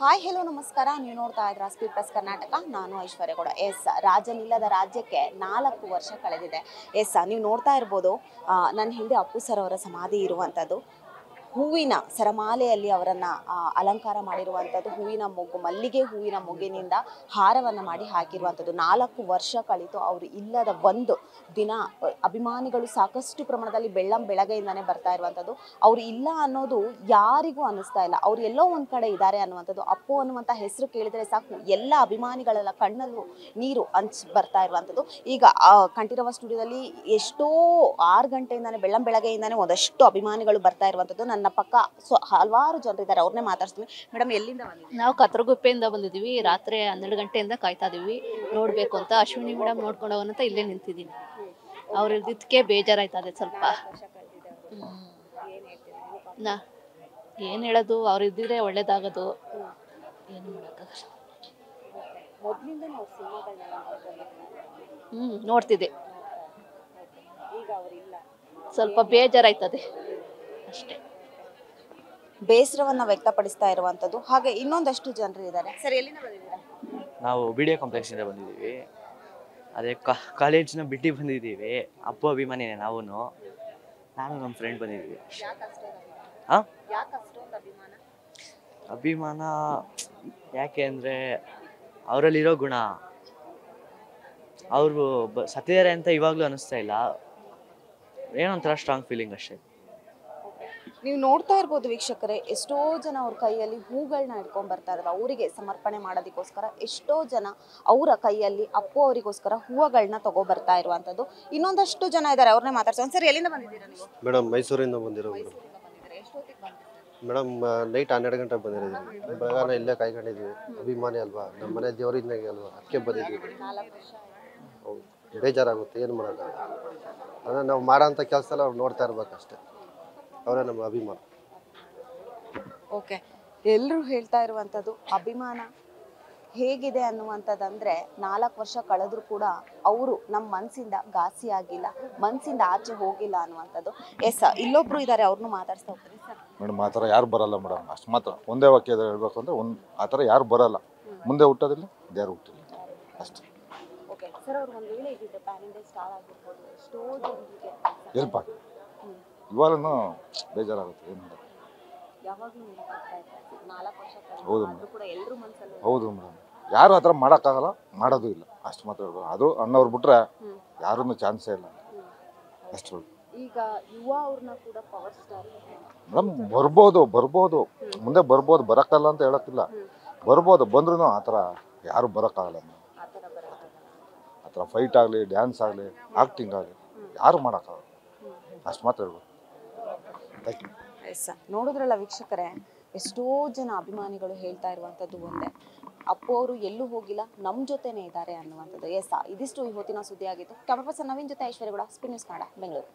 Hi hello ನಮಸ್ಕಾರ. ನೀವು ನೋಡ್ತಾ ಇದ್ರ ಸ್ಪೀಡ್ ಪ್ಲಸ್ ಕರ್ನಾಟಕ. ನಾನು ಐಶ್ವರ್ಯಗೌಡ. ಎಸ್, ರಾಜನಿಲ್ಲದ ರಾಜ್ಯಕ್ಕೆ 4 ವರ್ಷ ಕಳೆದಿದೆ. ಎಸ್, ನೀವು ನೋಡ್ತಾ ಇರ್ಬೋದು, ನನ್ನ ಹಿಂದೆ ಅಪ್ಪು ಸರ್ ಅವರ ಸಮಾಧಿ ಇರುವಂಥದ್ದು. ಹೂವಿನ ಸರಮಾಲೆಯಲ್ಲಿ ಅವರನ್ನು ಅಲಂಕಾರ ಮಾಡಿರುವಂಥದ್ದು. ಮಲ್ಲಿಗೆ ಹೂವಿನ ಮೊಗ್ಗಿನಿಂದ ಹಾರವನ್ನು ಮಾಡಿ ಹಾಕಿರುವಂಥದ್ದು. 4 ವರ್ಷ ಕಳಿತು ಅವರು ಇಲ್ಲದ ಒಂದು ದಿನ. ಅಭಿಮಾನಿಗಳು ಸಾಕಷ್ಟು ಪ್ರಮಾಣದಲ್ಲಿ ಬೆಳಗ್ಗೆಯಿಂದಾನೇ ಬರ್ತಾ ಇರುವಂಥದ್ದು. ಅವರು ಇಲ್ಲ ಅನ್ನೋದು ಯಾರಿಗೂ ಅನ್ನಿಸ್ತಾ ಇಲ್ಲ. ಅವ್ರು ಎಲ್ಲೋ ಒಂದು ಕಡೆ ಇದ್ದಾರೆ ಅನ್ನುವಂಥದ್ದು. ಅಪ್ಪು ಅನ್ನುವಂಥ ಹೆಸರು ಕೇಳಿದರೆ ಸಾಕು ಎಲ್ಲ ಅಭಿಮಾನಿಗಳೆಲ್ಲ ಕಣ್ಣಲ್ಲೂ ನೀರು ಬರ್ತಾ ಇರುವಂಥದ್ದು. ಈಗ ಕಂಠೀರವ ಸ್ಟುಡಿಯೋದಲ್ಲಿ ಎಷ್ಟೋ 6 ಗಂಟೆಯಿಂದಾನೇ ಬೆಳಗ್ಗೆಯಿಂದಾನೇ ಒಂದಷ್ಟು ಅಭಿಮಾನಿಗಳು ಬರ್ತಾ ಇರುವಂಥದ್ದು. ನನ್ನ ಪಕ್ಕ ಹಲವಾರು ಜನರಿದ್ದಾರೆ, ಅವ್ರನ್ನೇ ಮಾತಾಡ್ತೀವಿ. ಮೇಡಮ್, ಎಲ್ಲಿಂದ ಬಂದಿದ್ದೀವಿ? ನಾವು ಕತ್ರಗುಪ್ಪೆಯಿಂದ ಬಂದಿದ್ದೀವಿ. ರಾತ್ರಿ 12 ಗಂಟೆಯಿಂದ ಕಾಯ್ತಾ ಇದೀವಿ ನೋಡಬೇಕು ಅಂತ. ಅಶ್ವಿನಿ ಮೇಡಮ್ ನೋಡ್ಕೊಂಡು ಹೋಗೋಣಂತ ಇಲ್ಲೇ ನಿಂತಿದ್ದೀನಿ. ಅವ್ರು ಇದ್ದಿದ್ದಕ್ಕೆ ಬೇಜಾರಾಯ್ತದೆ ಸ್ವಲ್ಪ. ನಾ ಏನು ಹೇಳೋದು, ಅವ್ರು ಇದ್ದಿದ್ರೆ ಒಳ್ಳೇದಾಗೋದು. ಏನು ಮಾಡೋಕ್ಕಾಗಲ್ಲ. ನೋಡ್ತಿದ್ದೆ. ಸ್ವಲ್ಪ ಬೇಜಾರಾಯ್ತದೆ ಅಷ್ಟೇ. ಬೇಸರವನ್ನ ವ್ಯಕ್ತಪಡಿಸ್ತಾ ಇರುವಂಥದ್ದು. ಹಾಗೆ ಇನ್ನೊಂದಷ್ಟು ಜನರು ಇದ್ದಾರೆ. ಸರ್, ಎಲ್ಲಿಂದ ಬಂದಿದ್ದೀರಾ? ನಾವು BDA ಕಾಂಪ್ಲೆಕ್ಸಿಂದ ಬಂದಿದ್ದೀವಿ. ಅದೇ ಕಾಲೇಜ್ನ ಬಿಟ್ಟು ಬಂದಿದ್ದೀವಿ. ಅಪ್ಪು ಅಭಿಮಾನಿನೇ ನಾನು ನಮ್ಮ ಫ್ರೆಂಡ್ ಬಂದಿದ್ದೀವಿ. ಹಾಂ, ಅಭಿಮಾನ ಯಾಕೆ ಅಂದರೆ ಅವರಲ್ಲಿರೋ ಗುಣ. ಅವರು ಸತ್ತಿದ್ದಾರೆ ಅಂತ ಇವಾಗಲೂ ಅನ್ನಿಸ್ತಾ ಇಲ್ಲ. ಏನೊಂಥರ ಸ್ಟ್ರಾಂಗ್ ಫೀಲಿಂಗ್ ಅಷ್ಟೇ. ನೀವು ನೋಡ್ತಾ ಇರ್ಬೋದು ವೀಕ್ಷಕರೇ, ಎಷ್ಟೋ ಜನ ಅವ್ರ ಕೈಯಲ್ಲಿ ಹೂಗಳನ್ನ ಇಟ್ಕೊಂಡ್ ಬರ್ತಾ ಇರೋದು. ಅವರಿಗೆ ಸಮರ್ಪಣೆ ಮಾಡೋದಕ್ಕೋಸ್ಕರ ಎಷ್ಟೋ ಜನ ಅವರ ಕೈಯಲ್ಲಿ ಅಪ್ಪು ಅವರಿಗೋಸ್ಕರ ಹೂವುಗಳನ್ನ ತಗೋ ಬರ್ತಾ ಇರುವಂಥದ್ದು. ಇನ್ನೊಂದಷ್ಟು ಜನ ಇದ್ದಾರೆ, ಅವ್ರನ್ನೇ ಮಾತಾಡ್ಸೋಣ. ಸರ್, ಎಲ್ಲಿಂದ ಬಂದಿದ್ದೀರಾ ನೀವು? ಮೇಡಮ್, ಮೈಸೂರಿಂದ ಬಂದಿರೋ ಮೇಡಮ್. ನೈಟ್ 12 ಗಂಟೆಗೆ ಬಂದಿರೋದು. ಬೆಳಗಾನ ಇಲ್ಲೇ ಕಾಯ್ಕೊಂಡಿದ್ವಿ. ಅಭಿಮಾನಿ ಅಲ್ವಾ, ನಮ್ಮ ಮನೆ ದೇವರಿದ್ದಂಗೆ ಅಲ್ವಾ, ಅದಕ್ಕೆ ಬಂದಿದ್ವಿ. ಹೌದು, ಬೇಜಾರಾಗುತ್ತೆ, ಏನು ಮಾಡೋಕ್ಕಾಗಲ್ಲ. ಅಂದರೆ ನಾವು ಮಾಡೋಂಥ ಕೆಲಸ ಎಲ್ಲ ಅವ್ರು ನೋಡ್ತಾ ಇರ್ಬೇಕಷ್ಟೆ. ಅವರೇ ನಮ್ಮ ಅಭಿಮಾನ. ಓಕೆ, ಎಲ್ಲರೂ ಹೇಳ್ತಾ ಇರುವಂಥದ್ದು ಅಭಿಮಾನ ಹೇಗಿದೆ ಅನ್ನುವಂಥದ್ದಂದರೆ 4 ವರ್ಷ ಕಳೆದ್ರೂ ಕೂಡ ಅವರು ನಮ್ಮ ಮನಸ್ಸಿಂದ ಘಾಸಿ ಆಗಿಲ್ಲ, ಮನಸ್ಸಿಂದ ಆಚೆ ಹೋಗಿಲ್ಲ ಅನ್ನುವಂಥದ್ದು. ಎಸ್, ಇಲ್ಲೊಬ್ರು ಇದ್ದಾರೆ, ಅವ್ರನ್ನೂ ಮಾತಾಡ್ಸ್ತಾ ಹೋಗ್ತಾರೆ. ಸರ್ ಮೇಡಮ್, ಆ ಥರ ಯಾರು ಬರಲ್ಲ ಮೇಡಮ್. ಅಷ್ಟು ಮಾತ್ರ ಒಂದೇ ವಾಕ್ಯದ ಹೇಳ್ಬೇಕು ಅಂದರೆ ಆ ಥರ ಯಾರು ಬರಲ್ಲ. ಮುಂದೆ ಹುಟ್ಟೋದಿಲ್ಲ, ಯಾರು ಹುಟ್ಟಿಲ್ಲ ಅಷ್ಟೇ. ಓಕೆ ಸರ್, ಅವ್ರು ಒಂದು ವೇಳೆ ಇದ್ದಿದ್ದು ಪ್ಯಾನ್ ಇಂಡಿಯಾ ಸ್ಟಾರ್ ಆಗಿರ್ಬೋದು, ಎಷ್ಟೋ ಜನರಿಗೆ ಹೆಲ್ಪ್ ಆಗಿ ಇವಾಗಲೂ ಬೇಜಾರಾಗುತ್ತೆ. ಏನು ಮಾಡೋದು? ಯಾವಾಗಲೂ ನೆನಪಾಗ್ತಾ ಇದ್ದಾರೆ. 4 ವರ್ಷ ಹೌದು ಕಳೆದ್ರೂ ಕೂಡ ಎಲ್ಲರೂ ಮನಸ್ಸಲ್ಲಿ. ಹೌದು ಮೇಡಮ್, ಯಾರು ಆ ಥರ ಮಾಡೋಕ್ಕಾಗಲ್ಲ, ಮಾಡೋದು ಇಲ್ಲ. ಅಷ್ಟು ಮಾತ್ರ ಹೇಳ್ಬೋದು. ಅದು ಅಣ್ಣವ್ರು ಬಿಟ್ರೆ ಯಾರೂ ಚಾನ್ಸೇ ಇಲ್ಲ ಅಷ್ಟು. ಈಗ ಯುವ ಅವ್ರನ್ನ ಕೂಡ ಪವರ್ ಸ್ಟಾರ್ ಮೇಡಮ್ ಬರ್ಬೋದು ಮುಂದೆ ಬರ್ಬೋದು, ಬರೋಕ್ಕಲ್ಲ ಅಂತ ಹೇಳೋಕ್ಕಿಲ್ಲ. ಬರ್ಬೋದು, ಬಂದ್ರೂ ಆ ಥರ ಯಾರು ಬರೋಕ್ಕಾಗಲ್ಲ. ಆ ಥರ ಫೈಟ್ ಆಗಲಿ, ಡ್ಯಾನ್ಸ್ ಆಗಲಿ, ಆ್ಯಕ್ಟಿಂಗ್ ಆಗಲಿ ಯಾರು ಮಾಡೋಕ್ಕಾಗಲ್ಲ. ಅಷ್ಟು ಮಾತ್ರ ಹೇಳ್ಬೋದು. ಎಸ್, ನೋಡಿದ್ರಲ್ಲ ವೀಕ್ಷಕರೇ, ಎಷ್ಟೋ ಜನ ಅಭಿಮಾನಿಗಳು ಹೇಳ್ತಾ ಇರುವಂಥದ್ದು ಒಂದೇ, ಅಪ್ಪು ಅವರು ಎಲ್ಲೂ ಹೋಗಿಲ್ಲ, ನಮ್ಮ ಜೊತೆನೇ ಇದ್ದಾರೆ ಅನ್ನುವಂಥದ್ದು. ಎಸ್, ಇದಿಷ್ಟು ಇವತ್ತಿನ ಸುದ್ದಿ ಆಗಿತ್ತು. ಕ್ಯಾಮರಾ ಪರ್ಸನ್ ನವೀನ್ ಜೊತೆ ಐಶ್ವರ್ಯಗೌಡ, ಸ್ಪೀಡ್ ನ್ಯೂಸ್ ಕನ್ನಡ, ಬೆಂಗಳೂರು.